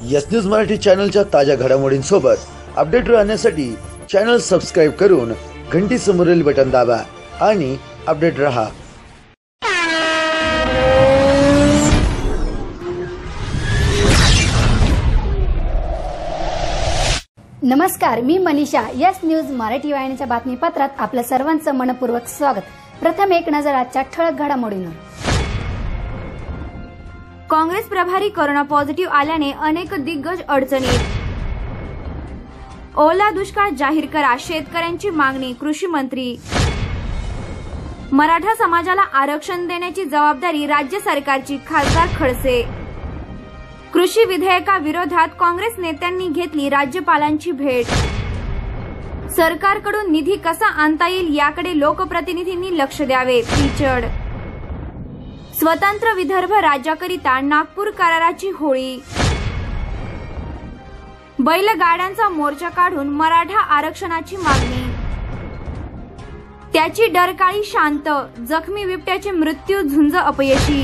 Yes news Marathi चॅनलच्या ताज्या घडामोडींसोबत update राहण्यासाठी चॅनल सबस्क्राइब करून घंटी समोरील बटन दाबा आणि अपडेट रहा। नमस्कार, मी मनीषा। यस न्यूज मराठी वाहिनीच्या बातमीपत्रात आपल्या सर्वांचं मनपूर्वक स्वागत। प्रथम एक नजर आजच्या ठळक घडामोडींवर। काँग्रेस प्रभारी कोरोना पॉझिटिव्ह आल्याने अनेक दिग्गज अडचणीत। ओला दुष्काळ जाहीर करा, शेतकऱ्यांची मागणी, कृषी मंत्री। मराठा समाजाला आरक्षण देण्याची जबाबदारी राज्य सरकारची, खासदार खडसे। कृषी विधेयकाविरोधात काँग्रेस नेत्यांनी घेतली राज्यपालांची भेट। सरकारकडून निधी कसा आणता येईल याकडे लोकप्रतिनिधींनी लक्ष द्यावे, पिचड। स्वतंत्र विदर्भ राज्याकरिता नागपूर कराराची होळी। बैलगाड्यांचा मोर्चा काढून मराठा आरक्षणाची मागणी। त्याची डरकाळी शांत, जखमी बिबट्याचे मृत्यू, झुंज अपयशी।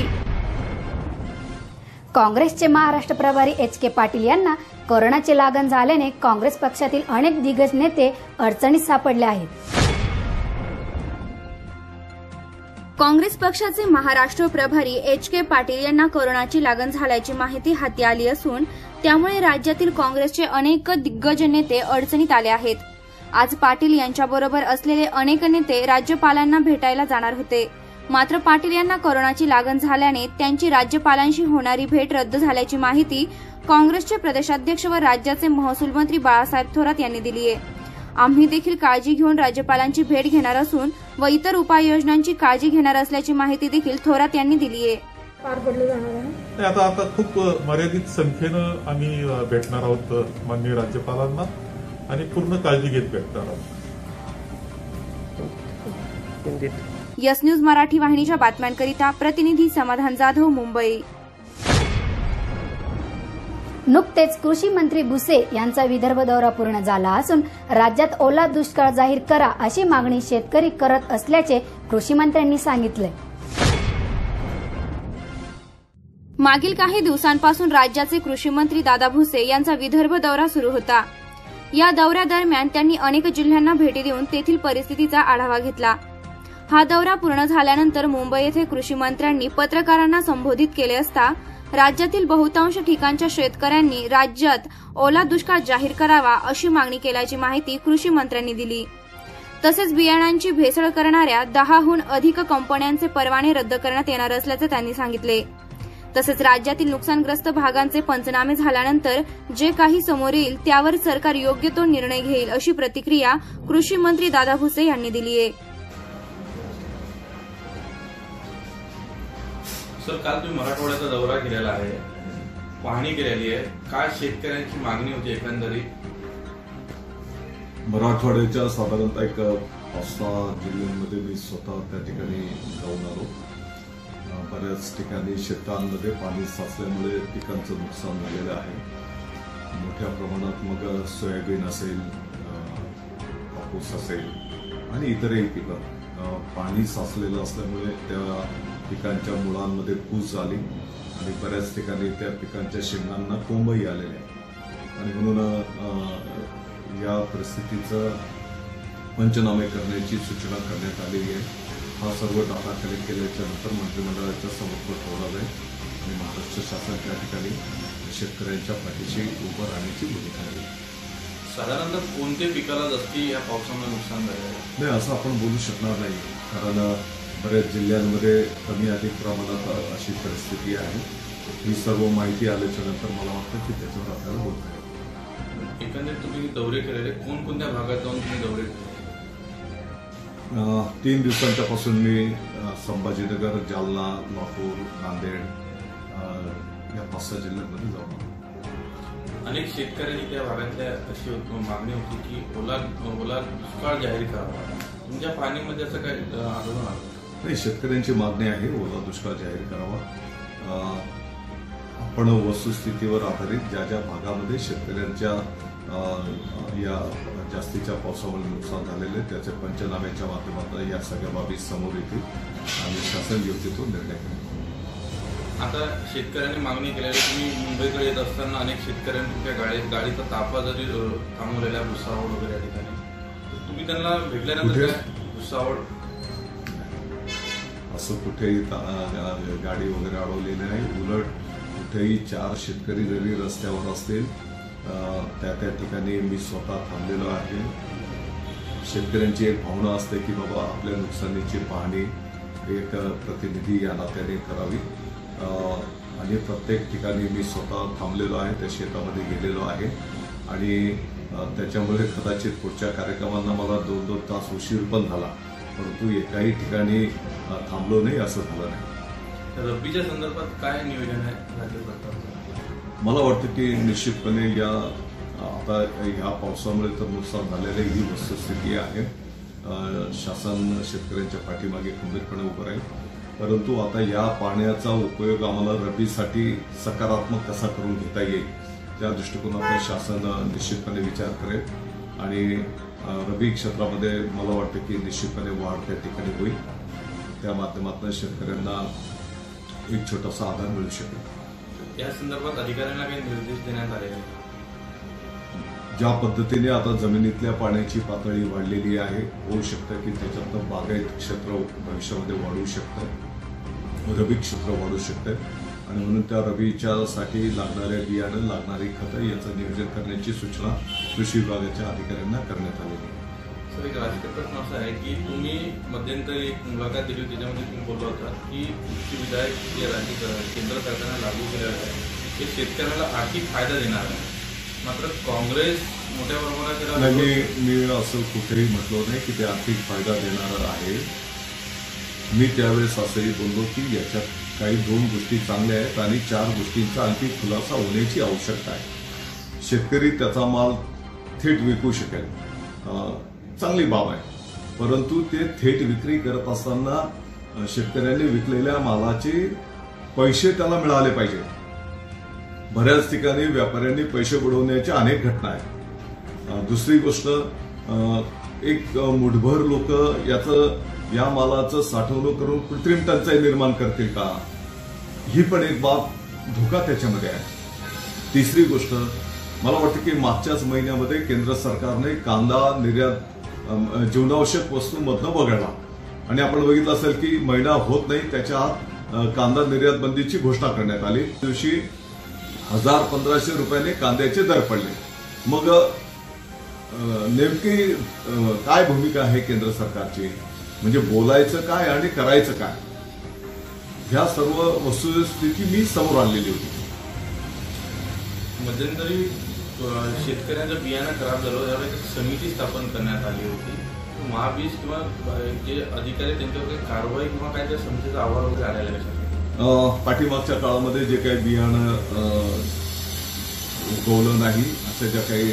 काँग्रेसचे महाराष्ट्र प्रभारी HK पाटील यांना कोरोनाची लागण झाल्याने काँग्रेस पक्षातील अनेक दिग्गज नेते अडचणीत सापडले आहेत। काँग्रेस पक्षाचे महाराष्ट्र प्रभारी HK पाटील यांना कोरोनाची लागण झाल्याची माहिती हाती आली असून त्यामुळे राज्यातील काँग्रेसचे अनेक दिग्गज नेते अडचणीत आले आहेत। आज पाटील यांच्याबरोबर असलेले अनेक नेते राज्यपालांना भेटायला जाणार होते, मात्र पाटील यांना कोरोनाची लागण झाल्याने त्यांची राज्यपालांशी होणारी भेट रद्द झाल्याची माहिती काँग्रेसचे प्रदेशाध्यक्ष व राज्याचे महसूल मंत्री बाळासाहेब थोरात यांनी दिली आहे। आम्ही देखील काळजी घेऊन राज्यपालांची भेट घेणार असून व इतर उपाययोजनांची काळजी घेणार असल्याची माहिती देखील थोरात यांनी दिली आहे। पार पडलं जाणार आहे। आता खूप मर्यादित संख्येनं आम्ही भेटणार आहोत माननीय राज्यपालांना आणि पूर्ण काळजी घेत भेटणार आहोत। यस न्यूज मराठी वाहिनीच्या बातम्यांकरिता प्रतिनिधी समाधान जाधव, मुंबई। नुकतेच कृषी मंत्री भुसे यांचा विदर्भ दौरा पूर्ण झाला असून राज्यात ओला दुष्काळ जाहीर करा अशी मागणी शेतकरी करत असल्याचे कृषी मंत्र्यांनी सांगितले। मागील काही दिवसांपासून राज्याचे कृषी मंत्री दादा भुसे यांचा विदर्भ दौरा सुरू होता। या दौऱ्यादरम्यान त्यांनी अनेक जिल्ह्यांना भेटी देऊन तेथील परिस्थितीचा आढावा घेतला। हा दौरा पूर्ण झाल्यानंतर मुंबई येथे कृषी मंत्र्यांनी पत्रकारांना संबोधित केले असता राज्यातील बहुतांश ठिकाणच्या शेतकऱ्यांनी राज्यात ओला दुष्काळ जाहीर करावा अशी मागणी केल्याची माहिती कृषी मंत्र्यांनी दिली। तसेच बियाणांची भेसळ करणाऱ्या 10हून अधिक कंपन्यांचे परवाने रद्द करण्यात येणार असल्याचे त्यांनी सांगितले। तसेच राज्यातील नुकसानग्रस्त भागांचे पंचनामे झाल्यानंतर जे काही समोर येईल त्यावर सरकार योग्य तो निर्णय घेईल अशी प्रतिक्रिया कृषी मंत्री दादा भुसे यांनी दिली आहे। सर, काल तुम्ही मराठवाड्याचा दौरा केलेला आहे, पाहणी केलेली आहे, काय शेतकऱ्यांची मागणी होती एकंदरीत? मराठवाड्याच्या साधारणतः एक 5-6 जिल्ह्यांमध्ये मी स्वतः त्या ठिकाणी जाऊन आलो। बऱ्याच ठिकाणी शेतांमध्ये पाणी साचल्यामुळे पिकांचं नुकसान झालेलं आहे। मोठ्या प्रमाणात मग सोयाबीन असेल, कापूस असेल आणि इतरही पिकं पाणी साचलेलं असल्यामुळे त्या पिकांच्या मुळांमध्ये कूस झाली आणि बऱ्याच ठिकाणी त्या पिकांच्या शेंगांना कोंबही आलेले आहे आणि म्हणून या परिस्थितीचं पंचनामे करण्याची सूचना करण्यात आलेली आहे। हा सर्व डाटा कलेक्ट केल्याच्या नंतर मंत्रिमंडळाच्या समोर ठेवला जाईल आणि महाराष्ट्र शासन त्या ठिकाणी शेतकऱ्यांच्या पाठीशी उभं राहण्याची भूमिका घेईल। साधारणतः कोणत्या पिकाला जास्ती या पावसामुळे नुकसान झालं नाही असं आपण बोलू शकणार नाही, कारण बऱ्याच जिल्ह्यांमध्ये कमी अधिक प्रमाणात अशी परिस्थिती आहे। ही सर्व माहिती आल्याच्या नंतर मला वाटतं की त्याच्यावर आपल्याला बोलता येईल। एकंदरीत तुम्ही दौरे केलेले कोणकोणत्या भागात जाऊन तुम्ही दौरे केले? 3 दिवसांच्या पासून मी संभाजीनगर, जालना, लातूर, नांदेड या 5-6 जिल्ह्यांमध्ये जाऊन अनेक शेतकऱ्यांनी त्या भागातल्या अशी मागणी होती की ओला दुष्काळ जाहीर करावा। तुमच्या पाहणीमध्ये असं काय आढळून आलं? नाही, शेतकऱ्यांची मागणी आहे ओला दुष्काळ जाहीर करावा। आपण वस्तुस्थितीवर आधारित ज्या ज्या भागामध्ये शेतकऱ्यांच्या या जास्तीच्या पावसामुळे नुकसान झालेले त्याचे पंचनाम्याच्या माध्यमातून या सगळ्या बाबी समोर येतील आणि शासन योग्य तो निर्णय करेल। आता शेतकऱ्यांनी मागणी केलेली, तुम्ही मुंबईकडे येत असताना अनेक शेतकऱ्यांनी तुमच्या गाडीचा ताफा जरी थांबवलेला भुसावळ वगैरे या ठिकाणी, तुम्ही त्यांना भेटल्यानंतर काय भुसावळ असं कुठेही गाडी वगैरे अडवलेली नाही. उलट कुठेही 4 शेतकरी जरी रस्त्यावर असतील त्या ठिकाणी मी स्वतः थांबलेलो आहे. शेतकऱ्यांची एक भावना असते की बाबा आपल्या नुकसानीची पाहणी एक प्रतिनिधी या नात्याने करावी आणि प्रत्येक ठिकाणी मी स्वतः थांबलेलो आहे, त्या शेतामध्ये गेलेलो आहे आणि त्याच्यामुळे कदाचित पुढच्या कार्यक्रमांना मला 2-2 तास उशीर पण झाला, परंतु एकाही ठिकाणी थांबलो नाही असं झालं नाही. रब्बीच्या संदर्भात काय नियोजन आहे राज्य सरकारचं? मला वाटतं की निश्चितपणे आता ह्या पावसामुळे तर नुकसान झालेलं ही वस्तुस्थिती आहे. शासन शेतकऱ्यांच्या पाठीमागे खंबीरपणे उभं राहील, परंतु आता या पाण्याचा उपयोग आम्हाला रब्बीसाठी सकारात्मक कसा करून घेता येईल त्या दृष्टिकोनातून शासन निश्चितपणे विचार करेल आणि रब्बी क्षेत्रामध्ये मला वाटतं की निश्चितपणे वाढ त्या ठिकाणी होईल. त्या माध्यमातून शेतकऱ्यांना एक छोटासा आधार मिळू शकेल. या संदर्भात अधिकाऱ्यांना काही निर्देश देण्यात आले आहेत? ज्या पद्धतीने आता जमिनीतल्या पाण्याची पातळी वाढलेली आहे, होऊ शकतं की त्याच्यातनं बागायत क्षेत्र भविष्यामध्ये वाढू शकतं, रब्बी क्षेत्र वाढू शकतं आणि म्हणून त्या रब्बीच्यासाठी लागणाऱ्या बियाणं, लागणारी खतं याचं नियोजन करण्याची सूचना कृषी विभागाच्या अधिकाऱ्यांना करण्यात आलेली आहे. सर, एक राजकीय प्रश्न असा आहे की तुम्ही मध्यंतरी एक मुलाखत दिली होती, त्याच्यामध्ये तुम्ही बोलला होता की कृषी विधेयक जे राज्य केंद्र सरकारने लागू केलेलं आहे ते शेतकऱ्याला आर्थिक फायदा देणार आहे, मात्र काँग्रेस मोठ्या प्रमाणात नाही, मी असं कुठेही म्हटलं नाही की ते आर्थिक फायदा देणार आहे. मी त्यावेळेस असंही बोललो की याच्यात काही 2 गोष्टी चांगल्या आहेत आणि 4 गोष्टींचा आणखी खुलासा होण्याची आवश्यकता आहे. शेतकरी त्याचा माल थेट विकू शकेल, चांगली बाब आहे, परंतु ते थेट विक्री करत असताना शेतकऱ्यांनी विकलेल्या मालाचे पैसे त्याला मिळाले पाहिजे. बऱ्याच ठिकाणी व्यापाऱ्यांनी पैसे बुडवण्याच्या अनेक घटना आहेत. दुसरी गोष्ट, एक मुठभर लोक या मालाचं साठवणूक करून कृत्रिम टंचाई निर्माण करतील का, ही पण एक बाब धोका त्याच्यामध्ये आहे. तिसरी गोष्ट, मला वाटतं की मागच्याच महिन्यामध्ये केंद्र सरकारने कांदा निर्यात जीवनावश्यक वस्तूंमधनं वगळला आणि आपण बघितलं असेल की महिना होत नाही त्याच्या आत कांदा निर्यात बंदीची घोषणा करण्यात आली. दिवशी 1,000-1,500 रुपयाने कांद्याचे दर पडले. मग नेमकी काय भूमिका आहे केंद्र सरकारची, म्हणजे बोलायचं काय आणि करायचं काय, ह्या सर्व वस्तुस्थिती मी समोर आणलेली होती. मध्यंतरी शेतकऱ्यांचं बियाणं खराब झालं त्यावर एक समिती स्थापन करण्यात आली होती. महाबीज किंवा जे अधिकारी त्यांच्यावर काही कारवाई किंवा काय त्या समितीचा अहवाल वगैरे आलेला आहे? पाठीमागच्या काळामध्ये जे काही बियाणं उगवलं नाही अशा ज्या काही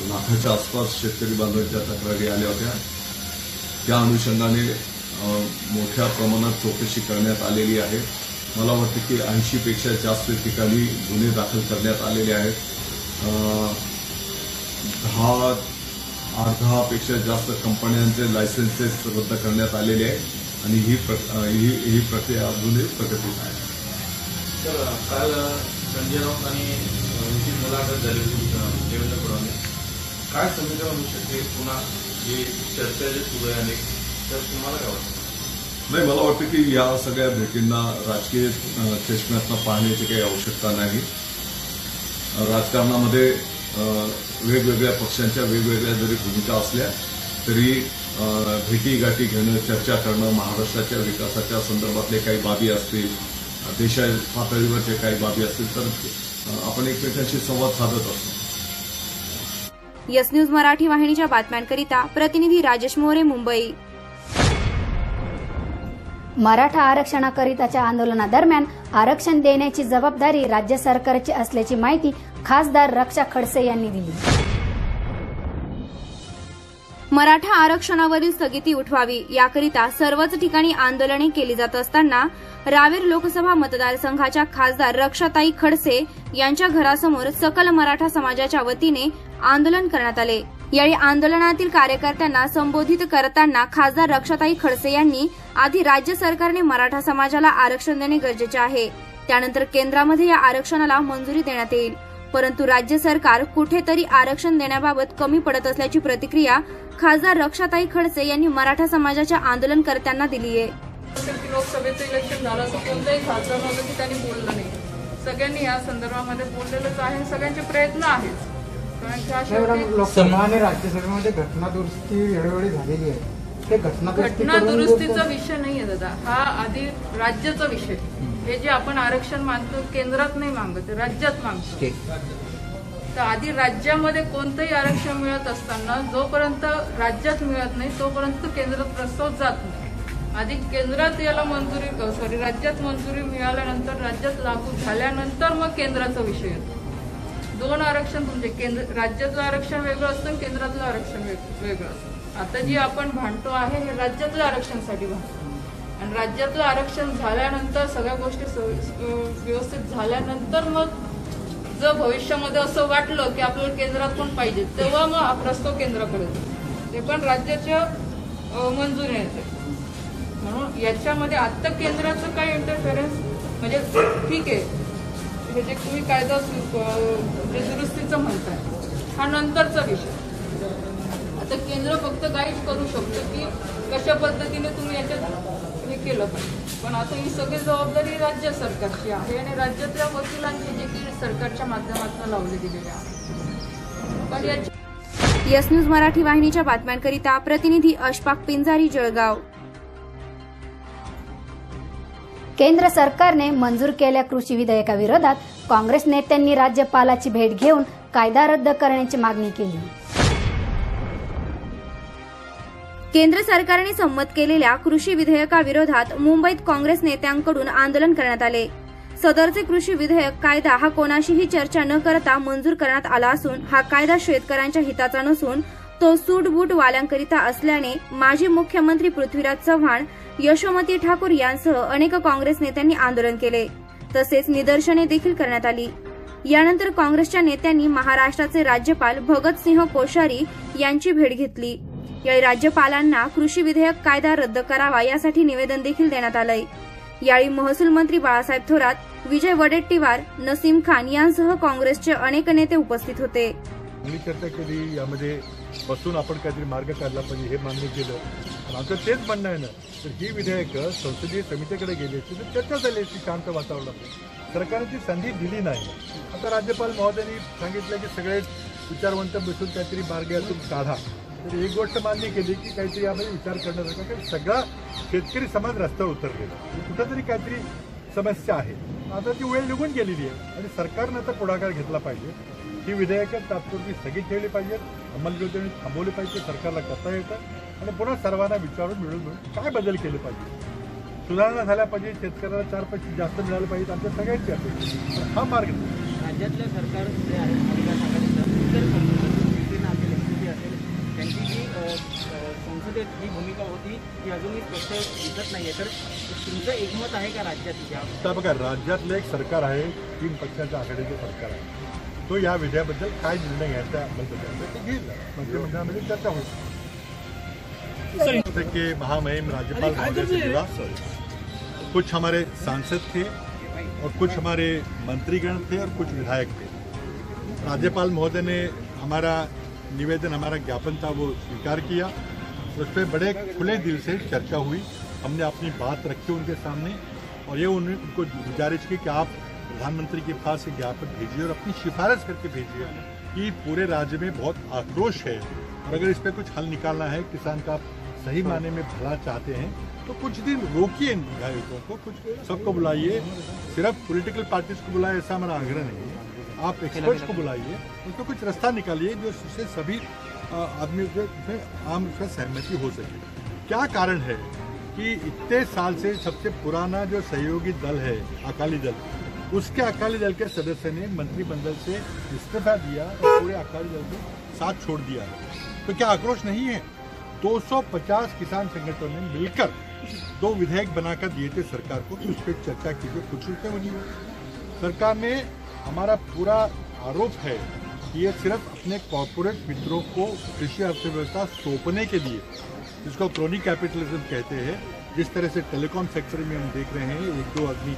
लाखाच्या आसपास शेतकरी बांधवांच्या तक्रारी आल्या होत्या, त्या अनुषंगाने मोठ्या प्रमाणात चौकशी करण्यात आलेली आहे. मला वाटतं की 80 पेक्षा जास्त ठिकाणी गुन्हे दाखल करण्यात आलेले आहेत. 10 पेक्षा जास्त कंपन्यांचे लायसन्सेस रद्द करण्यात आलेले आहेत आणि ही प्रक्रिया अजूनही प्रगतीत आहे. तर काल संजय राऊत आणि मुलाखत झाली होती देवेंद्र फडणवीस, काय समीकरण होऊ शकते पुन्हा जे चर्चा जे सुरू आहे अनेक, तर तुम्हाला काय वाटतं? नाही, मला वाटतं की या सगळ्या भेटींना राजकीय चष्म्यातनं पाहण्याची काही आवश्यकता नाही. राजकारणामध्ये वेगवेगळ्या पक्षांच्या वेगवेगळ्या जरी भूमिका असल्या तरी भेटीगाठी घेणं, चर्चा करणं, महाराष्ट्राच्या विकासाच्या संदर्भातले काही बाबी असतील, देशा पातळीवरच्या काही बाबी असतील तर आपण एकमेकांशी संवाद साधत असतो. यस न्यूज मराठी वाहिनीच्या बातम्यांकरिता प्रतिनिधी राजेश मोरे, मुंबई. मराठा आरक्षणाकरिताच्या आंदोलनादरम्यान आरक्षण देण्याची जबाबदारी राज्य सरकारची असल्याची माहिती खासदार रक्षा खडसे यांनी दिली. मराठा आरक्षणावरील स्थगिती उठवावी याकरिता सर्वच ठिकाणी आंदोलने केली जात असताना रावेर लोकसभा मतदारसंघाच्या खासदार रक्षाताई खडसे यांच्या घरासमोर सकल मराठा समाजाच्या वतीने आंदोलन करण्यात आले. यावेळी आंदोलनातील कार्यकर्त्यांना संबोधित करताना खासदार रक्षाताई खडसे यांनी आधी राज्य सरकारने मराठा समाजाला आरक्षण देणे गरजेचे आहे, त्यानंतर केंद्रामध्ये या आरक्षणाला मंजुरी देण्यात येईल. परंतु राज्य सरकार कुठेतरी आरक्षण देण्याबाबत कमी पडत असल्याची प्रतिक्रिया खासदार रक्षाताई खडसे यांनी मराठा समाजाच्या आंदोलनकर्त्यांना दिली आहे. लोकसभेचं इलेक्शन झालं असं कोणताही खासदार नव्हतं की त्यांनी बोललं नाही. सगळ्यांनी या संदर्भामध्ये बोललेलंच आहे. सगळ्यांचे प्रयत्न आहेत. लोकसभा आणि राज्यसभेमध्ये घटना दुरुस्ती वेळोवेळी झालेली आहे. ते घटना दुरुस्तीचा विषय नाहीये दादा, हा आधी राज्याचा विषय. हे जे आपण आरक्षण मागतो केंद्रात नाही मागत, राज्यात मागतो. तर आधी राज्यामध्ये कोणतंही आरक्षण मिळत असताना जोपर्यंत राज्यात मिळत नाही तोपर्यंत केंद्रात प्रस्ताव जात नाही. आधी केंद्रात याला मंजुरी राज्यात मंजुरी मिळाल्यानंतर, राज्यात लागू झाल्यानंतर मग केंद्राचा विषय येतो. दोन आरक्षण तुमचे राज्यातलं आरक्षण वेगळं असतं, केंद्रातलं आरक्षण वेगळं असतं. आता जी आपण भांडतो आहे हे राज्यातल्या आरक्षणासाठी भांडतो. आणि राज्यातलं आरक्षण झाल्यानंतर सगळ्या गोष्टी व्यवस्थित झाल्यानंतर मग जर भविष्यामध्ये असं वाटलं की आपल्याला केंद्रात पण पाहिजे तेव्हा मग हा प्रस्ताव केंद्राकडे जातो. ते पण राज्याच्या मंजुरी येते. म्हणून याच्यामध्ये आत्ता केंद्राचं काय इंटरफेरन्स म्हणजे ठीक आहे, हे जे तुम्ही कायदा जे दुरुस्तीचं म्हणताय हा नंतरचा विषय. आता केंद्र फक्त गाईड करू शकतं की कशा पद्धतीने तुम्ही याच्यात हे केलं पाहिजे. पण आता ही सगळी जबाबदारी राज्य सरकारची आहे आणि राज्यातल्या वकिलांची जे की सरकारच्या माध्यमातून लावले गेलेले आहे. यस न्यूज मराठी वाहिनीच्या बातम्यांकरिता प्रतिनिधी अशफाक पिंजारी, जळगाव. केंद्र सरकारने मंजूर केलेल्या कृषी विधेयकाविरोधात काँग्रेस नेत्यांनी राज्यपालाची भेट घेऊन कायदा रद्द करण्याची मागणी केली. केंद्र सरकारने संमत केलेल्या कृषी विधेयकाविरोधात मुंबईत काँग्रेस नेत्यांकडून आंदोलन करण्यात आले. सदरचे कृषी विधेयक कायदा हा कोणाशीही चर्चा न करता मंजूर करण्यात आला असून हा कायदा शेतकऱ्यांच्या हिताचा नसून तो सूटबूट वाल्यांकरिता असल्याने माजी मुख्यमंत्री पृथ्वीराज चव्हाण, यशोमती ठाकूर यांसह अनेक काँग्रेस नेत्यांनी आंदोलन केले. तसेच निदर्शने देखील करण्यात आली. यानंतर काँग्रेसच्या नेत्यांनी महाराष्ट्राचे राज्यपाल भगतसिंह कोश्यारी यांची भेट घेतली. यावेळी राज्यपालांना कृषी विधेयक कायदा रद्द करावा यासाठी निवेदन देखील देण्यात आलंय. यावेळी महसूल मंत्री बाळासाहेब थोरात, विजय वडेट्टीवार, नसीम खान यांसह काँग्रेसचे अनेक नेते उपस्थित होते. चर्चा केली, यामध्ये बसून आपण काहीतरी मार्ग काढला पाहिजे हे मान्य केलं. आमचं तेच म्हणणं आहे ना, तर ही विधेयकं संसदीय समितीकडे गेली असती तर चर्चा झाली असती शांत वातावरणात. सरकारने ती संधी दिली नाही. आता राज्यपाल महोदयांनी सांगितलं की सगळे विचारवंत बसून काहीतरी मार्ग यातून काढा. तर एक गोष्ट मान्य केली की काहीतरी यामध्ये विचार करण्यासारखा, कारण सगळा शेतकरी समाज रस्त्यावर उतरलेला, कुठंतरी काहीतरी समस्या आहे. आता ती वेळ निघून गेलेली आहे आणि सरकारनं आता पुढाकार घेतला पाहिजे. ही विधेयकं तात्पुरती स्थगित ठेवली पाहिजेत, अंमलबजावणी थांबवली पाहिजे, सरकारला करता येतं आणि पुन्हा सर्वांना विचारून मिळून काय बदल केले पाहिजे, सुधारणा झाल्या पाहिजे, शेतकऱ्याला 4 पैसे जास्त मिळाले पाहिजेत, आमच्या सगळ्यांची अपेक्षा. हा मार्ग राज्यातलं सरकार जे आहे महाविकास आघाडीचं इतर शिवसेना असेल, एनसीपी असेल, त्यांची जी संसदेत जी भूमिका होती ती अजूनही स्पष्ट दिसत नाहीये. तर तुमचं एकमत आहे का राज्यात? आता बघा, राज्यातलं एक सरकार आहे, 3 पक्षाच्या आघाडीचं सरकार आहे. तो या विधेयाबद्दल काय निर्णय घ्यायचा ते घेईल, मंत्रिमंडळामध्ये चर्चा होईल. के महामहिम राज्यपाल महोदय से जुड़ा, कुछ हमारे सांसद थे और कुछ हमारे मंत्रीगण थे और कुछ विधायक थे. राज्यपाल महोदय ने हमारा निवेदन, हमारा ज्ञापन था वो स्वीकार किया. उस पर बड़े खुले दिल से चर्चा हुई. हमने अपनी बात रखी उनके सामने और ये उनको गुजारिश की कि आप प्रधानमंत्री के पास ये ज्ञापन भेजिए और अपनी सिफारिश करके भेजिए कि पूरे राज्य में बहुत आक्रोश है और अगर इस पर कुछ हल निकालना है, किसान का सही मायने में भला चाहते हैं तो कुछ दिन रोकिए इन विधायकों को, कुछ सबको बुलाइए, सिर्फ पॉलिटिकल पार्टीज को बुलाए ऐसा हमारा आग्रह नहीं है. आप एक्सपर्ट्स को बुलाइए, उसको कुछ रास्ता निकालिए जो उससे सभी आदमी आम उसमें सहमति हो सके. क्या कारण है कि इतने साल से सबसे पुराना जो सहयोगी दल है अकाली दल, उसके अकाली दल के सदस्य ने मंत्रिमंडल से इस्तीफा दिया और पूरे अकाली दल को साथ छोड़ दिया है. तो क्या आक्रोश नहीं है? 250 किसान संगठनों ने मिलकर 2 विधेयक बनाकर दिए थे सरकार को कि उस पर चर्चा कीजिए, कुछ रुपये बनी. सरकार ने, हमारा पूरा आरोप है कि ये सिर्फ अपने कॉर्पोरेट मित्रों को कृषि अर्थव्यवस्था सौंपने के लिए, जिसको क्रोनी कैपिटलिज्म कहते हैं, जिस तरह से टेलीकॉम सेक्टर में हम देख रहे हैं 1-2 आदमी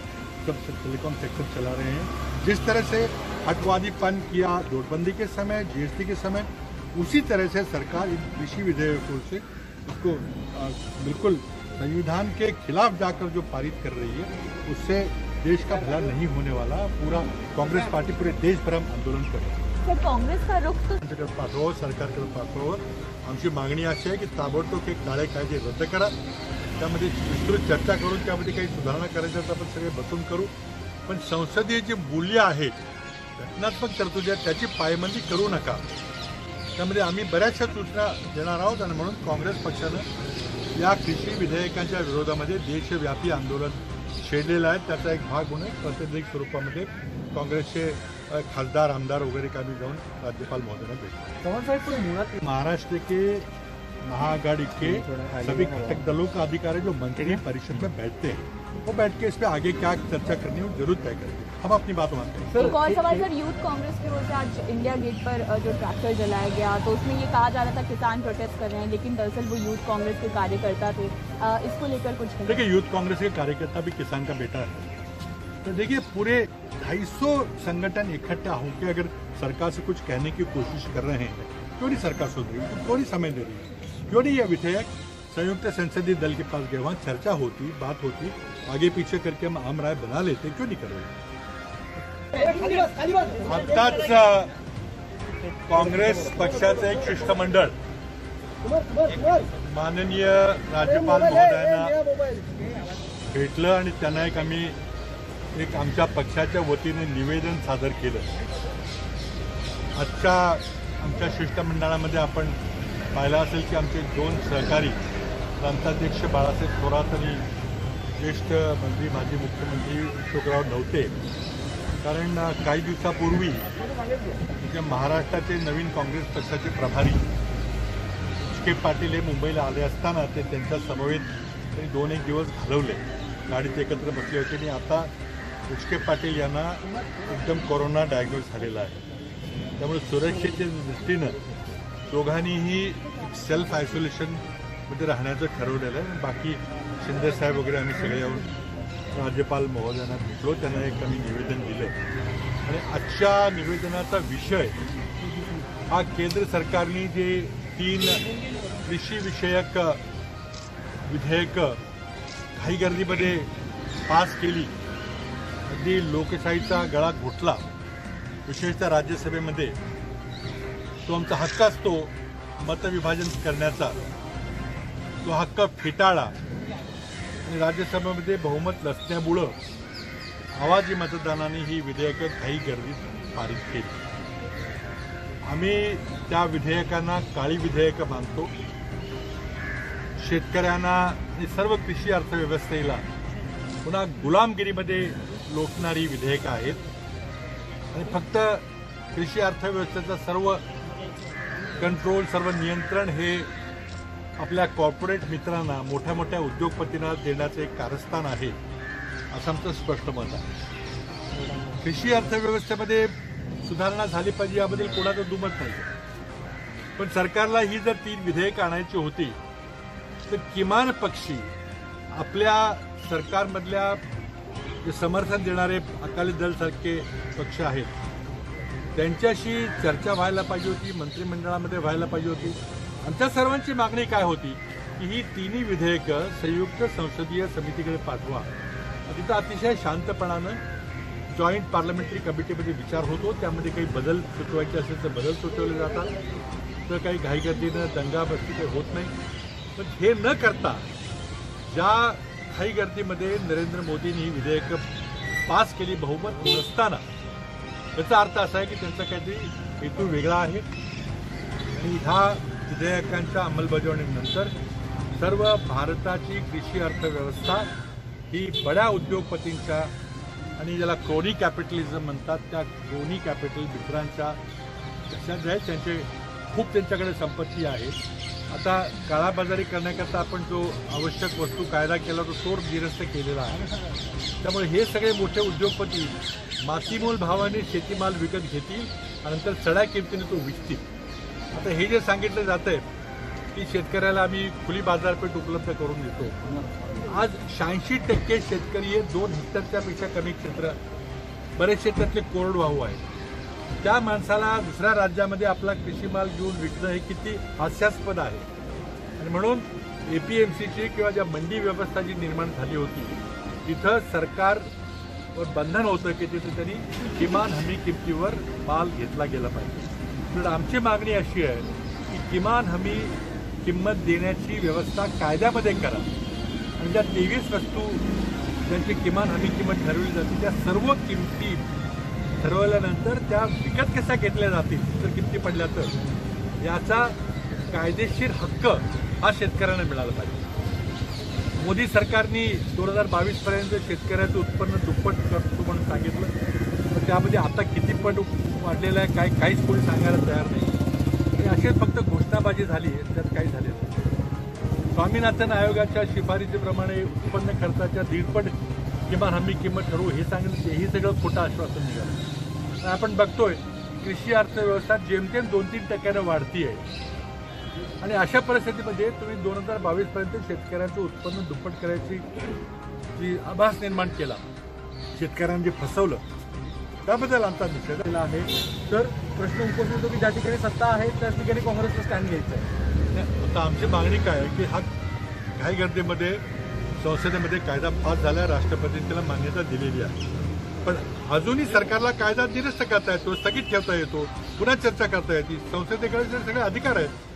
टेलीकॉम सेक्टर चला रहे हैं। जिस तरह से हटवादीपन किया नोटबंदी के समय, जीएसटी के समय, उसी तरह से सरकार इन कृषि विधेयकों से उसको बिल्कुल संविधान के खिलाफ जाकर जो पारित कर रही है, उससे देश का भला नहीं होने वाला। पूरा काँग्रेस पार्टी पूरे देश भर हम आंदोलन कर रहे हैं। काँग्रेस का रुख पाठवावं, सरकारकडे पाठवावं। आमची मागणी अशी आहे की ताबडतोब हे काळे कायदे रद्द करा, त्यामध्ये विस्तृत चर्चा करून त्यामध्ये काही सुधारणा करायच्या तर आपण सगळे बसून करू, पण संसदीय जी मूल्य आहेत, घटनात्मक तरतुदी आहेत, त्याची पायमल्ली करू नका। त्यामध्ये आम्ही बऱ्याचशा सूचना देणार आहोत आणि म्हणून काँग्रेस पक्षानं या कृषी विधेयकांच्या विरोधामध्ये देशव्यापी आंदोलन छेडलेलं आहे। त्याचा एक भाग म्हणून प्रातिनिधिक स्वरूपामध्ये काँग्रेसचे खासदार, आमदार वगैरह का भी जाऊन राज्यपाल महोदय भेटे। महाराष्ट्र के महाआघाड़ी के सभी घटक दलों का अधिकारी जो मंत्री परिषद में बैठते हैं, वो बैठ के इस पे आगे क्या चर्चा करनी है जरूर तय करेंगे। हम अपनी बात मानते हैं। एक और सवाल सर, यूथ कांग्रेस की ओर से आज इंडिया गेट पर जो ट्रैक्टर जलाया गया, तो उसमें ये कहा जा रहा था किसान प्रोटेस्ट कर रहे हैं, लेकिन दरअसल वो यूथ कांग्रेस के कार्यकर्ता थे। इसको लेकर कुछ देखिए, यूथ कांग्रेस के कार्यकर्ता भी किसान का बेटा है। तो देखिए, पूरे 250 संगठन इकट्ठा होकर अगर सरकार से कुछ कहने की कोशिश कर रहे हैं, क्यों नहीं सरकार सुन रही है, क्यों नहीं समय दे रही है, क्यों नहीं यह विधेयक संयुक्त संसदीय दल के पास गए, वहाँ चर्चा होती, बात होती, आगे पीछे करके हम आम राय बना लेते, क्यों नहीं कर रहे। आताच काँग्रेस पक्षाचं एक शिष्टमंडळ माननीय राज्यपाल महोदयांना भेटलं आणि त्यांना एक आमच्या पक्षाच्या वतीने निवेदन सादर केलं। आजच्या आमच्या शिष्टमंडळामध्ये आपण पाहिलं असेल की आमचे 2 सहकारी, प्रांताध्यक्ष बाळासाहेब थोरात आणि ज्येष्ठ मंत्री माजी मुख्यमंत्री अशोकराव नवते, कारण काही दिवसापूर्वी म्हणजे महाराष्ट्राचे नवीन काँग्रेस पक्षाचे प्रभारी के पाटील हे मुंबईला आले असताना ते त्यांच्या समवेत त्यांनी 2-1 दिवस घालवले, गाडीत एकत्र बसले होते आणि आता उचके पाटील यांना एकदम कोरोना डायग्नोज झालेला आहे। त्यामुळे सुरक्षेच्या दृष्टीनं दोघांनीही सेल्फ आयसोलेशनमध्ये राहण्याचं ठरवलेलं आहे। बाकी शिंदे साहेब वगैरे आम्ही सगळे येऊन राज्यपाल महोदयांना भेटलो, त्यांना एक आम्ही निवेदन दिलं आणि आजच्या निवेदनाचा विषय हा केंद्र सरकारने जे 3 कृषीविषयक विधेयकं घाईगर्दीमध्ये पास केली, अगदी लोकशाहीचा गळा घोटला, विशेषतः राज्यसभेमध्ये। तो आमचा हक्क असतो मतविभाजन करण्याचा, तो हक्क फेटाळला आणि राज्यसभेमध्ये बहुमत नसल्यामुळं आवाजी मतदानाने ही विधेयकं घाईगर्दीत पारित केली। आम्ही त्या विधेयकांना काळी विधेयकं मानतो। शेतकऱ्यांना आणि सर्व कृषी अर्थव्यवस्थेला पुन्हा गुलामगिरीमध्ये लोटणारी विधेयकं आहेत आणि फक्त कृषी अर्थव्यवस्थेचं सर्व कंट्रोल, सर्व नियंत्रण हे आपल्या कॉर्पोरेट मित्रांना, मोठ्या मोठ्या उद्योगपतींना देण्याचं एक कारस्थान आहे, असं आमचं स्पष्ट मत आहे। कृषी अर्थव्यवस्थेमध्ये सुधारणा झाली पाहिजे याबद्दल कोणाचं दुमत नाही, पण सरकारला ही जर 3 विधेयकं आणायची होती तर किमान पक्षी आपल्या सरकारमधल्या जे समर्थन देणारे अकाली दलसारखे पक्ष आहेत त्यांच्याशी चर्चा व्हायला पाहिजे होती, मंत्रिमंडळामध्ये व्हायला पाहिजे होती। आमच्या सर्वांची मागणी काय होती की ही 3 विधेयकं संयुक्त संसदीय समितीकडे पाठवा, तिथं अतिशय शांतपणानं जॉईंट पार्लमेंटरी कमिटीमध्ये विचार होतो, त्यामध्ये काही बदल सुचवायचे असेल तर बदल सुचवले जातात, तर काही घाईगर्दीनं दंगाबस्ती काही होत नाही। पण हे न करता ज्या घाईगर्दीमध्ये नरेंद्र मोदींनी ही विधेयकं पास केली बहुमत नसताना, याचा अर्थ असा आहे की त्यांचा काहीतरी हेतू वेगळा आहे आणि ह्या विधेयकांच्या अंमलबजावणीनंतर सर्व भारताची कृषी अर्थव्यवस्था ही बड्या उद्योगपतींच्या आणि ज्याला क्रोनी कॅपिटलिझम म्हणतात त्या क्रोनी कॅपिटल मित्रांच्या कशात आहेत, त्यांच्याकडे संपत्ती आहे। आता काळाबाजारी करण्याकरता आपण जो आवश्यक वस्तू कायदा केला तो तोड गिरस्त केलेला आहे, त्यामुळे हे सगळे मोठे उद्योगपती मातीमोल भावाने शेतीमाल विकत घेतील आणि नंतर चढ्या किमतीने तो विकतील। आता हे जे सांगितलं जात आहे की शेतकऱ्याला आम्ही खुली बाजारपेठ उपलब्ध करून देतो। आज 86% शेतकरी हे 2 हेक्टरच्या पेक्षा कमी क्षेत्र, बरेच क्षेत्रातले कोरडवाहू आहे। त्या माणसाला दुसऱ्या राज्यामध्ये आपला कृषी माल घेऊन विकणं हे किती हास्यास्पद आहे। आणि म्हणून एपीएमसीची किंवा ज्या मंडी व्यवस्था जी निर्माण झाली होती तिथं सरकारवर बंधन होतं की तिथे त्यांनी किमान हमी किमतीवर माल घेतला गेला पाहिजे। तर आमची मागणी अशी आहे की किमान हमी किंमत देण्याची व्यवस्था कायद्यामध्ये करा आणि ज्या 23 वस्तू ज्यांची किमान हमी किंमत ठरवली जाते त्या सर्व किमती ठरवल्यानंतर त्या विकत कशा घेतल्या जातील तर किमती पडल्या तर याचा कायदेशीर हक्क हा शेतकऱ्यांना मिळाला पाहिजे। मोदी सरकारने 2022 पर्यंत शेतकऱ्याचं उत्पन्न दुप्पट करतो म्हणून सांगितलं, तर त्यामध्ये आता किती पट वाढलेलं आहे काहीच कोणी सांगायला तयार नाही आणि अशीच फक्त घोषणाबाजी झाली आहे, त्यात काही झाले नाही। स्वामीनाथन आयोगाच्या शिफारसीप्रमाणे उत्पन्न खर्चाच्या 1.5 किमान हमी किंमत ठरवू हे सांगितलं, हेही सगळं खोटं आश्वासन निघालं। आपण बघतोय कृषी अर्थव्यवस्था जेमतेम 2-3% वाढती आहे आणि अशा परिस्थितीमध्ये तुम्ही 2022 पर्यंत शेतकऱ्यांचं उत्पन्न दुप्पट करायची जी आभास निर्माण केला, शेतकऱ्यांनी जे फसवलं त्याबद्दल आमचा निषेध आहे। तर प्रश्न उपस्थित होतो की ज्या ठिकाणी सत्ता आहे त्या ठिकाणी काँग्रेसचं स्टँड घ्यायचं आहे। आता आमची मागणी काय आहे की हा घाईगर्दीमध्ये संसदेमध्ये कायदा पास झाला, राष्ट्रपतींनी त्याला मान्यता दिलेली आहे, पण अजूनही सरकारला कायदा निरस्त करता येतो, स्थगित ठेवता येतो, पुन्हा चर्चा करता येते। संसदेकडे जे सगळे अधिकार आहेत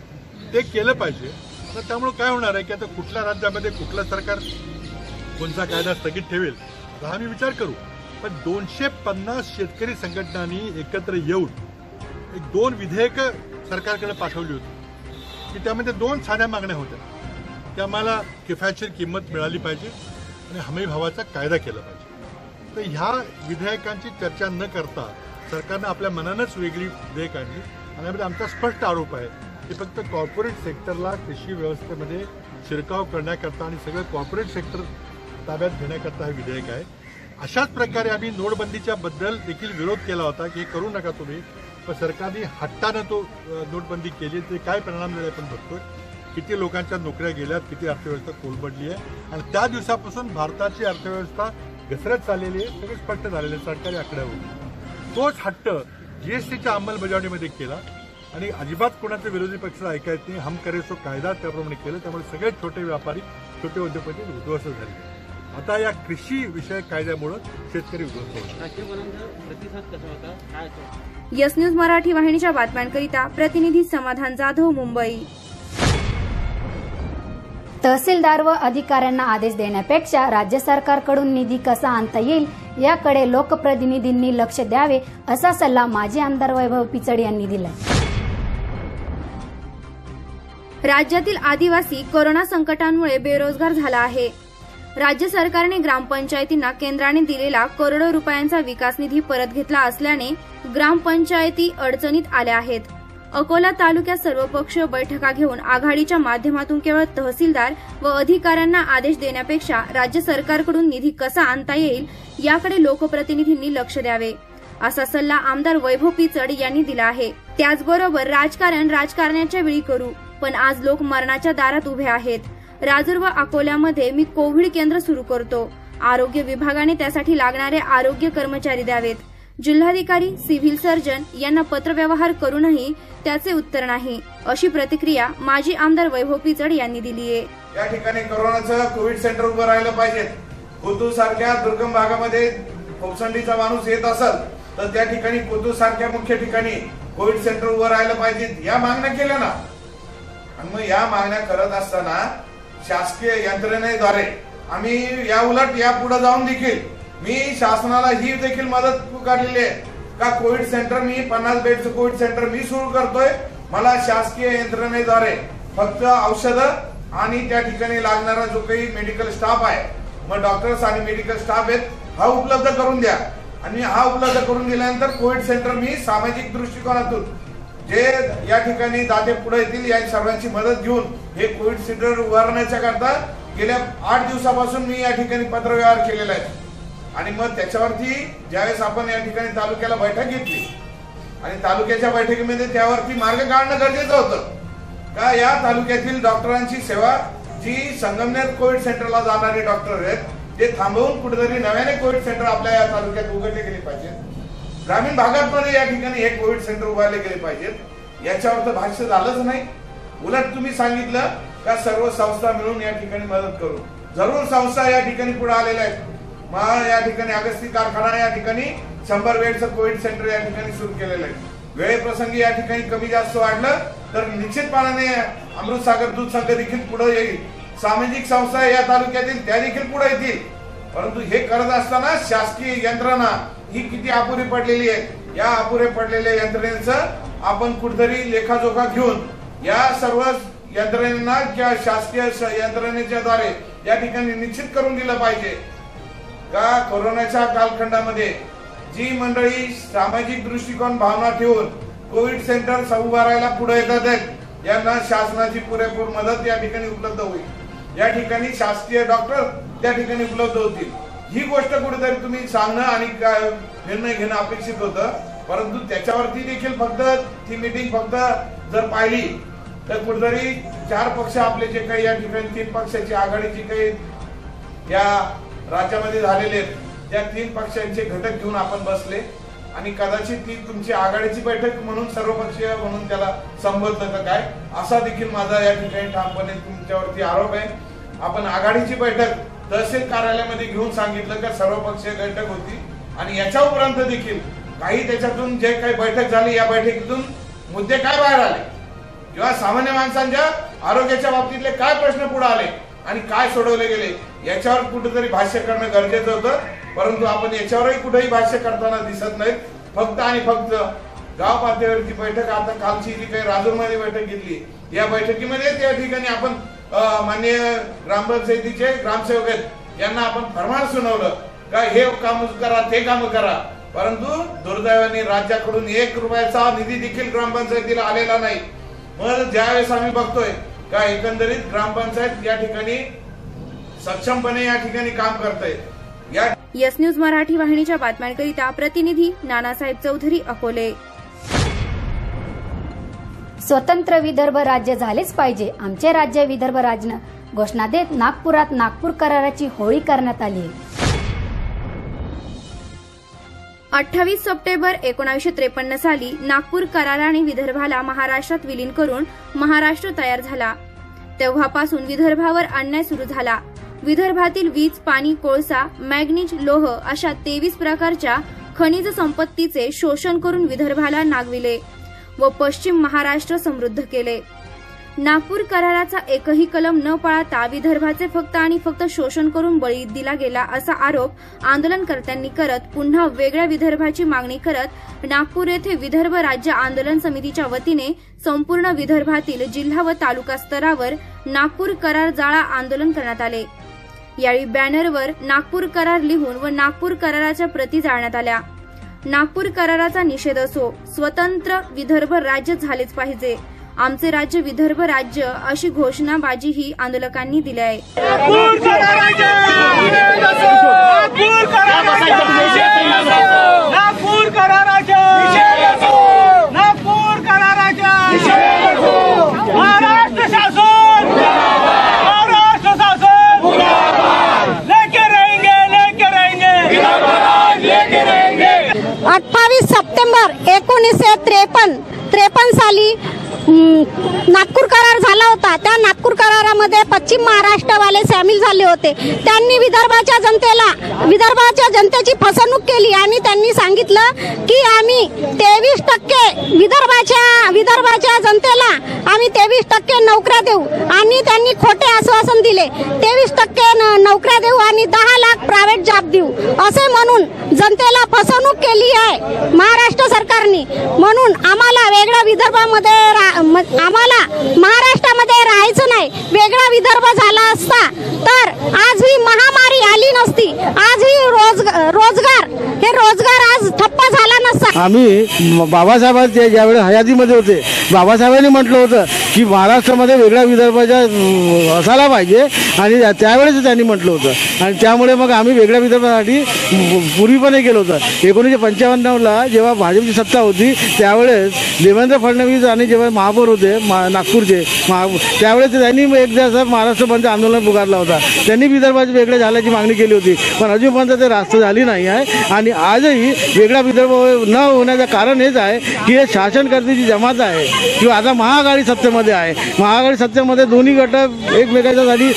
ते केलं पाहिजे। आता त्यामुळे काय होणार आहे की आता कुठल्या राज्यामध्ये कुठलं सरकार कोणता कायदा स्थगित ठेवेल हा आम्ही विचार करू, पण 250 शेतकरी संघटनांनी एकत्र येऊन 2 विधेयकं सरकारकडे पाठवली होती की त्यामध्ये 2 साध्या मागण्या होत्या की आम्हाला किफायतशीर किंमत मिळाली पाहिजे आणि हमी भावाचा कायदा केला पाहिजे। तर ह्या विधेयकांची चर्चा न करता सरकारनं आपल्या मनानंच वेगळी विधेयक आणली आणि यामध्ये आमचा स्पष्ट आरोप आहे की फक्त कॉर्पोरेट सेक्टरला कृषी व्यवस्थेमध्ये शिरकाव करण्याकरता आणि सगळं कॉर्पोरेट सेक्टर ताब्यात घेण्याकरता हे विधेयक आहे। अशाच प्रकारे आम्ही नोटबंदीच्या बद्दल देखील विरोध केला होता की हे करू नका तुम्ही, पण सरकारने हट्टानं तो नोटबंदी केली, ते काय परिणाम झाले आपण बघतोय, किती लोकांच्या नोकऱ्या गेल्यात, किती अर्थव्यवस्था कोलमडली आहे आणि त्या दिवसापासून भारताची अर्थव्यवस्था घसरत चाललेली आहे, सगळं स्पष्ट झालेलं आहे सरकारी आकड्यावर। तोच हट्ट जीएसटीच्या अंमलबजावणीमध्ये केला आणि अजिबात कोणाचे विरोधी पक्षाला ऐकायचं नाही, हम करे सो कायदा त्याप्रमाणे केलं, त्यामुळे सगळे छोटे व्यापारी छोटे उद्योगपती उद्ध्वस्त झाले। आता या कृषी विषयक कायद्यामुळे शेतकरी उद्ध्वस्त होतात। यस न्यूज मराठी वाहिनीच्या बातम्यांकरिता प्रतिनिधी समाधान जाधव, मुंबई। तहसीलदार व अधिकाऱ्यांना आदेश देण्यापेक्षा राज्य सरकारकडून निधी कसा आणता येईल याकडे लोकप्रतिनिधींनी लक्ष द्यावे असा सल्ला माजी आमदार वैभव पिचड यांनी दिला। राज्यातील आदिवासी कोरोना संकटामुळे बेरोजगार झाला आहे। राज्य सरकारने ग्रामपंचायतींना केंद्राने दिलेला करोडो रुपयांचा विकास निधी परत घेतला असल्याने ग्रामपंचायती अडचणीत आल्या आहेत। अकोला तालुक्यात सर्वपक्षीय बैठका घेऊन आघाडीच्या माध्यमातून केवळ तहसीलदार व अधिकाऱ्यांना आदेश देण्यापेक्षा राज्य सरकारकडून निधी कसा आणता येईल याकडे लोकप्रतिनिधींनी लक्ष द्यावे असा सल्ला आमदार वैभव पिचड यांनी दिला आहे। त्याचबरोबर राजकारणाच्या वेळी करू, पण आज लोक मरणाच्या दारात उभे आहेत। राजूर व अकोल्यामध्ये मी कोविड केंद्र सुरू करतो, आरोग्य विभागाने त्यासाठी लागणारे आरोग्य कर्मचारी द्यावेत। जिल्हाधिकारी, सिव्हिल सर्जन यांना पत्रव्यवहार करूनही त्याचे उत्तर नाही, अशी प्रतिक्रिया माजी आमदार वैभव पिचड यांनी दिली आहे। या ठिकाणी कोरोनाचं कोविड सेंटर उभं राहिलं पाहिजे। कोतूर सारख्या दुर्गम भागामध्ये खोपसंडीचा माणूस येत असेल तर त्या ठिकाणी कोतूर सारख्या मुख्य ठिकाणी कोविड सेंटर उभं राहिलं पाहिजे, या मागण्या केल्या ना। आणि मग या मागण्या करत असताना शासकीय यंत्रणेद्वारे आम्ही या उलट या पुढे जाऊन देखील मी शासनाला ही देखील मदत पुकारलेली आहे का कोविड सेंटर मी 50 बेडचं कोविड सेंटर मी सुरू करतोय, मला शासकीय यंत्रणेद्वारे फक्त औषधं आणि त्या ठिकाणी लागणारा जो काही मेडिकल स्टाफ आहे, मग डॉक्टर्स आणि मेडिकल स्टाफ आहेत, हा उपलब्ध करून द्या। आणि हा उपलब्ध करून दिल्यानंतर कोविड सेंटर मी सामाजिक दृष्टिकोनातून जे या ठिकाणी दाते पुढे येतील या सर्वांची मदत घेऊन हे कोविड सेंटर उभारण्याच्या करता गेल्या 8 दिवसापासून मी या ठिकाणी पत्रव्यवहार केलेला आहे। आणि मग त्याच्यावरती ज्यावेळेस आपण या ठिकाणी तालुक्याला बैठक घेतली आणि तालुक्याच्या बैठकीमध्ये त्यावरती मार्ग काढणं गरजेचं होतं का या तालुक्यातील डॉक्टरांची सेवा जी संगमनेर कोविड सेंटरला जाणारे डॉक्टर आहेत ते थांबवून कुठेतरी नव्याने कोविड सेंटर आपल्या या तालुक्यात उघडले गेले पाहिजेत। ग्रामीण भागात या ठिकाणी हे कोविड सेंटर उभारले गेले पाहिजेत। याच्यावर तर भाष्य झालंच नाही। उलट तुम्ही सांगितलं का सर्व संस्था मिळून या ठिकाणी मदत करू। जरूर संस्था या ठिकाणी पुढे आलेल्या आहेत। या ठिकाणी अगस्ती कारखाना या ठिकाणी 100 बेडचं कोविड सेंटर या ठिकाणी सुरू केलेलं आहे। वेळेप्रसंगी या ठिकाणी कमी जास्त वाढलं तर निश्चितपणाने अमृतसागर दूध संघ देखील पुढे येईल। सामाजिक संस्था या तालुक्यातील त्या देखील पुढे येतील। परंतु हे करत असताना शासकीय यंत्रणा ही किती अपुरी पडलेली आहे। या अपुरे पडलेल्या यंत्रणेचं आपण कुठेतरी लेखाजोखा घेऊन या सर्व यंत्रणेंना किंवा शासकीय यंत्रणेच्या द्वारे या ठिकाणी निश्चित करून दिलं पाहिजे का कोरोनाच्या कालखंडामध्ये जी मंडळी सामाजिक दृष्टिकोन भावना ठेवून कोविड सेंटर उभारायला पुढे येतात यांना शासनाची पुरेपूर मदत या ठिकाणी उपलब्ध होईल। या ठिकाणी शासकीय डॉक्टर त्या ठिकाणी उपलब्ध होतील। ही गोष्ट कुठेतरी तुम्ही सांगणं आणि निर्णय घेणं अपेक्षित होतं। परंतु त्याच्यावरती देखील फक्त ती मीटिंग फक्त जर पाहिली तर कुठेतरी 4 पक्ष आपले जे काही या ठिकाणी 3 पक्षाची आघाडी जी काही या राज्यामध्ये झालेले आहेत त्या 3 पक्षांचे घटक घेऊन आपण बसले आणि कदाचित ती तुमची आघाडीची बैठक म्हणून सर्वपक्षीय म्हणून त्याला संबोधलं का काय असा देखील माझा या ठिकाणी ठामपणे तुमच्यावरती आरोप आहे। आपण आघाडीची बैठक तहसील कार्यालयामध्ये घेऊन सांगितलं का सर्वपक्षीय बैठक होती आणि याच्या उपरांत देखील काही त्याच्यातून जे काही बैठक झाली या बैठकीतून मुद्दे काय बाहेर आले किंवा सामान्य माणसांच्या आरोग्याच्या बाबतीतले काय प्रश्न पुढे आले आणि काय सोडवले गेले याच्यावर कुठेतरी भाष्य करणं गरजेचं होतं। परंतु आपण याच्यावरही कुठेही भाष्य करताना दिसत नाहीत। फक्त आणि फक्त गाव पातळीवरची बैठक आता कालची जी काही राजूरमध्ये बैठक घेतली या बैठकीमध्ये त्या ठिकाणी आपण माननीय ग्रामपंचायतीचे ग्रामसेवक आहेत यांना आपण फरमान सुनावलं का हे काम करा ते काम करा। परंतु दुर्दैवाने राज्याकडून 1 रुपयाचा निधी देखील ग्रामपंचायतीला आलेला नाही। मग ज्यावेळेस आम्ही बघतोय का एकंदरीत ग्रामपंचायत या ठिकाणी सक्षमपणे या ठिकाणी काम करते। यस न्यूज मराठी वाहिनीच्या बातम्यांकरिता प्रतिनिधी नानासाहेब चौधरी अकोले। स्वतंत्र विदर्भ राज्य झालेच पाहिजे, आमचे राज्य विदर्भ राज्य घोषणा देत नागपुरात नागपूर कराराची होळी करण्यात आली। 28 सप्टेंबर 1953 साली नागपूर कराराने विदर्भाला महाराष्ट्रात विलीन करून महाराष्ट्र तयार झाला। तेव्हापासून विदर्भावर अन्याय सुरू झाला। विदर्भातील वीज, पाणी, कोळसा, मॅग्नीज, लोह अशा 23 प्रकारच्या खनिज संपत्तीचे शोषण करून विदर्भाला नागविले व पश्चिम महाराष्ट्र समृद्ध केले। नागपूर कराराचा एकही कलम न पाळता विदर्भाचे फक्त आणि फक्त शोषण करून बळी दिला गेला असा आरोप आंदोलनकर्त्यांनी करत पुन्हा वेगळ्या विदर्भाची मागणी करत नागपूर येथे विदर्भ राज्य आंदोलन समितीच्या वतीने संपूर्ण विदर्भातील जिल्हा व तालुका स्तरावर नागपूर करार जाळा आंदोलन करण्यात आले। यावेळी बॅनरवर नागपूर करार लिहून व नागपूर कराराच्या प्रती जाळण्यात आल्या। नागपूर कराराचा निषेध असो, स्वतंत्र विदर्भ राज्य झालेच पाहिजे, आमचे राज्य विदर्भ राज्य अशी घोषणाबाजी ही आंदोलकांनी दिली आहे। महाराष्ट्र शासन, महाराष्ट्र शासन लेके रहेंगे 28 सप्टेंबर 1953 साली नागपूर करार झाला होता। त्या नागपूर करारामध्ये पश्चिम महाराष्ट्रवाले सामील झाले होते। त्यांनी विदर्भाच्या जनतेची फसवणूक केली आणि त्यांनी सांगितलं की आम्ही 23% विदर्भाच्या जनतेला आम्ही 23% नोकऱ्या देऊ आणि त्यांनी खोटे आश्वासन दिले। 23% नोकऱ्या देऊ आणि 10 लाख प्रायव्हेट जॉब देऊ असे म्हणून जनतेला फसवणूक केली आहे महाराष्ट्र सरकारने। म्हणून आम्हाला वेगळ्या विदर्भामध्ये आम्हाला महाराष्ट्रामध्ये राहायचं नाही। वेगळा विदर्भ झाला असता तर आज ही महामारी आली नसती, आज ही रोजगार आज ठप्प झाला नसता। आम्ही बाबासाहेबांच्या ज्यावेळेस हयातीमध्ये होते बाबासाहेबांनी म्हटलं होतं की महाराष्ट्रामध्ये वेगळा विदर्भाच्या असायला पाहिजे आणि त्यावेळेस त्यांनी म्हटलं होतं आणि त्यामुळे मग आम्ही वेगळ्या विदर्भासाठी पूर्वीपणे केलं होतं. 1955ला जेव्हा भाजपची सत्ता होती त्यावेळेस देवेंद्र फडणवीस आणि जेव्हा महापौर होते नागपूरचे त्यावेळेस त्यांनी एकदा असं महाराष्ट्र बंद आंदोलन पुकारला होता. त्यांनी विदर्भाचे वेगळे झाल्याची मागणी केली होती पण अजूनपर्यंत ते रास्त झाली नाही आहे. आणि आजही वेगळा विदर्भ न होण्याचं कारण हेच आहे की हे शासनकर्त्याची जमात आहे किंवा आता महाआघाडी सत्तेमध्ये आहे. महाआघाडी सत्तेमध्ये दोन्ही गट एकमेकांच्यासाठी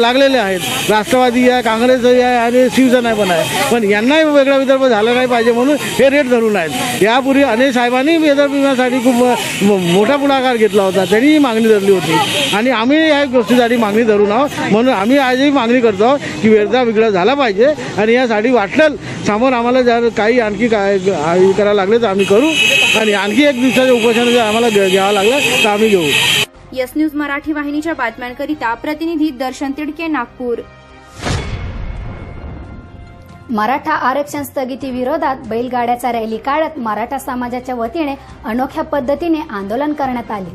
लागलेले आहेत. राष्ट्रवादी आहे, काँग्रेसही आहे आणि शिवसेना पण आहे. पण यांनाही वेगळा विदर्भ झाला नाही पाहिजे म्हणून हे रेट धरून आहेत. यापूर्वी अनेक साहेबांनी विदर्भासाठी खूप मोठा पुढाकार घेतला होता. त्यांनी ही मागणी धरली होती आणि आम्ही या गोष्टीसाठी मागणी धरून आहोत. म्हणून आम्ही आजही मागणी करतो आहोत की वेगळा वेगळा झाला पाहिजे आणि यासाठी वाटलं समोर आम्हाला जर काही आणखी काय करायला लागले तर आम्ही करू आणि आणखी एक दिवसाच्या उपोषण जर आम्हाला घ्यावं लागलं तर आम्ही घेऊ. यस न्यूज मराठी वाहिनीच्या बातम्यांकरिता प्रतिनिधी दर्शन तिडके, नागपूर. मराठा आरक्षण स्थगिती विरोधात बैलगाड्याचा रॅली काढत मराठा समाजाच्या वतीने अनोख्या पद्धतीने आंदोलन करण्यात आले.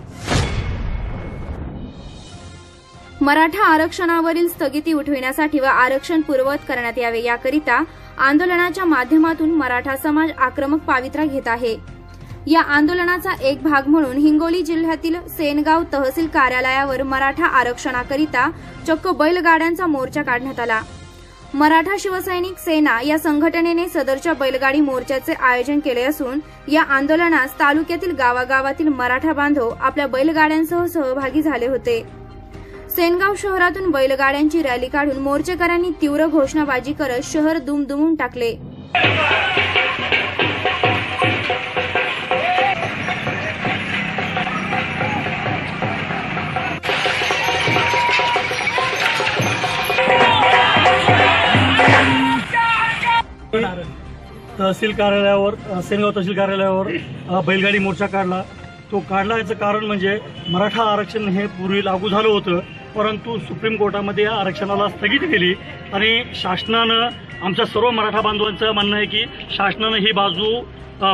मराठा आरक्षणावरील स्थगिती उठविण्यासाठी व आरक्षण पूर्ववत करण्यात यावे याकरिता आंदोलनाच्या माध्यमातून मराठा समाज आक्रमक पावित्र्य घेत आहे. या आंदोलनाचा एक भाग म्हणून हिंगोली जिल्ह्यातील सेनगाव तहसील कार्यालयावर मराठा आरक्षणाकरिता चक्क बैलगाड्यांचा मोर्चा काढण्यात आला. मराठा शिवसैनिक सेना या संघटनेने सदरच्या बैलगाडी मोर्चाचे आयोजन केले असून या आंदोलनास तालुक्यातील गावागावातील मराठा बांधव आपल्या बैलगाड्यांसह सहभागी झाले होते. सेनगाव शहरातून बैलगाड्यांची रॅली काढून मोर्चेकऱ्यांनी तीव्र घोषणाबाजी करत शहर दुमदुमून टाकले. तहसील कार्यालयावर सेनगाव तहसील कार्यालयावर बैलगाडी मोर्चा काढला. तो काढला याचं कारण म्हणजे मराठा आरक्षण हे पूर्वी लागू झालं होतं परंतु सुप्रीम कोर्टामध्ये या आरक्षणाला स्थगिती दिली आणि शासनानं आमच्या सर्व मराठा बांधवांचं म्हणणं आहे की शासनानं ही बाजू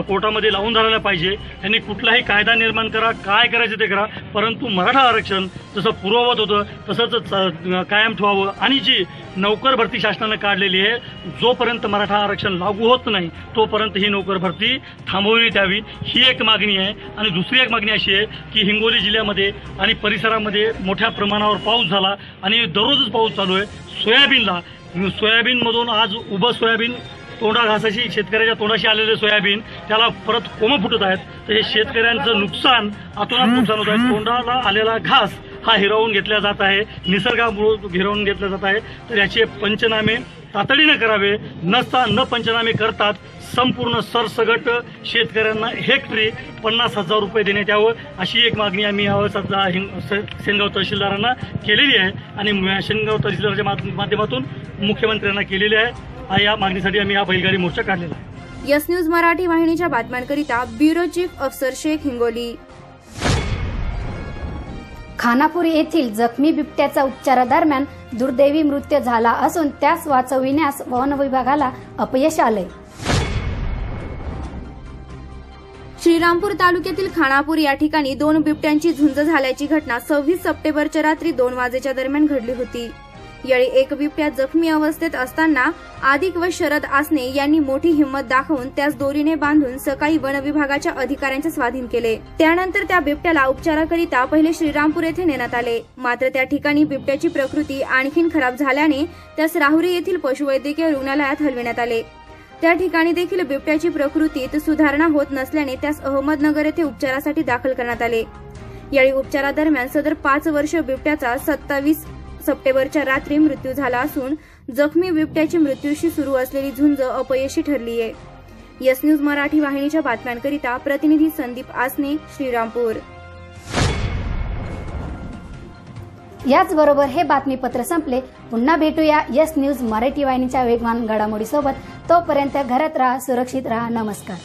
कोर्टामध्ये लावून धरायला पाहिजे. त्यांनी कुठलाही कायदा निर्माण करा, काय करायचं ते करा परंतु मराठा आरक्षण जसं पूर्ववत होतं तसंच कायम ठेवावं आणि जी नोकर भरती शासनानं काढलेली आहे जोपर्यंत मराठा आरक्षण लागू होत नाही तोपर्यंत ही नोकर भरती थांबवण्यात यावी ही एक मागणी आहे. आणि दुसरी एक मागणी अशी आहे की हिंगोली जिल्ह्यामध्ये आणि परिसरामध्ये मोठ्या प्रमाणावर पाऊस झाला आणि दररोजच पाऊस चालू आहे. सोयाबीनमधून आज उभं सोयाबीन तोंडा घासाची शेतकऱ्याच्या तोंडाशी आलेले सोयाबीन त्याला परत कोंब फुटत आहेत. तर हे शेतकऱ्यांचं नुकसान अतोनात नुकसान होत आहे. तोंडाला आलेला घास हा हिरावून घेतला जात आहे, निसर्गामुळे हिरावून घेतला जात आहे. तर याचे पंचनामे तातडीने करावे. न पंचनामे करतात संपूर्ण सरसगट शेतकऱ्यांना हेक्टरी 50,000 रुपये देण्यात यावं अशी एक मागणी आम्ही सेनगाव तहसीलदारांना केलेली आहे आणि सेनगाव तहसीलदाराच्या माध्यमातून मुख्यमंत्र्यांना केलेली आहे. या मागणीसाठी आम्ही हा बैलगाडी मोर्चा काढलेला आहे. यस न्यूज मराठी वाहिनीच्या बातम्यांकरिता ब्युरो चीफ अफसर शेख, हिंगोली. खानापूर येथील जखमी बिबट्याचा उपचारादरम्यान दुर्दैवी मृत्यू झाला असून त्यास वाचविण्यास वन विभागाला अपयश आले. श्रीरामपूर तालुक्यातील खानापूर या ठिकाणी 2 बिबट्यांची झुंज झाल्याची घटना 26 सप्टेंबरच्या रात्री 2 वाजेच्या दरम्यान घडली होती. यावेळी एक बिबट्या जखमी अवस्थेत असताना आदिक व शरद आसने यांनी मोठी हिंमत दाखवून त्यास दोरीने बांधून सकाळी वन विभागाच्या अधिकाऱ्यांच्या स्वाधीन केले. त्यानंतर त्या बिबट्याला उपचाराकरिता पहिले श्रीरामपूर येथे नेण्यात आले. मात्र त्या ठिकाणी बिबट्याची प्रकृती आणखीन खराब झाल्याने त्यास राहुरी येथील पशुवैद्यकीय रुग्णालयात हलविण्यात आले. त्या ठिकाणी देखील बिबट्याची प्रकृतीत सुधारणा होत नसल्याने त्यास अहमदनगर येथे उपचारासाठी दाखल करण्यात आले. यावेळी उपचारादरम्यान सदर 5 वर्षीय बिबट्याचा 27 सप्टेंबरच्या रात्री मृत्यू झाला असून जखमी बिबट्याची मृत्यूशी सुरू असलेली झुंज अपयशी ठरली आहे. यस न्यूज मराठी वाहिनीच्या बातम्यांकरिता प्रतिनिधी संदीप आसने, श्रीरामपूर. याचबरोबर हे बातमीपत्र संपले. पुन्हा भेटूया यस न्यूज मराठी वाहिनीच्या वेगवान घडामोडीसोबत. तोपर्यंत घरात राहा, सुरक्षित राहा. नमस्कार.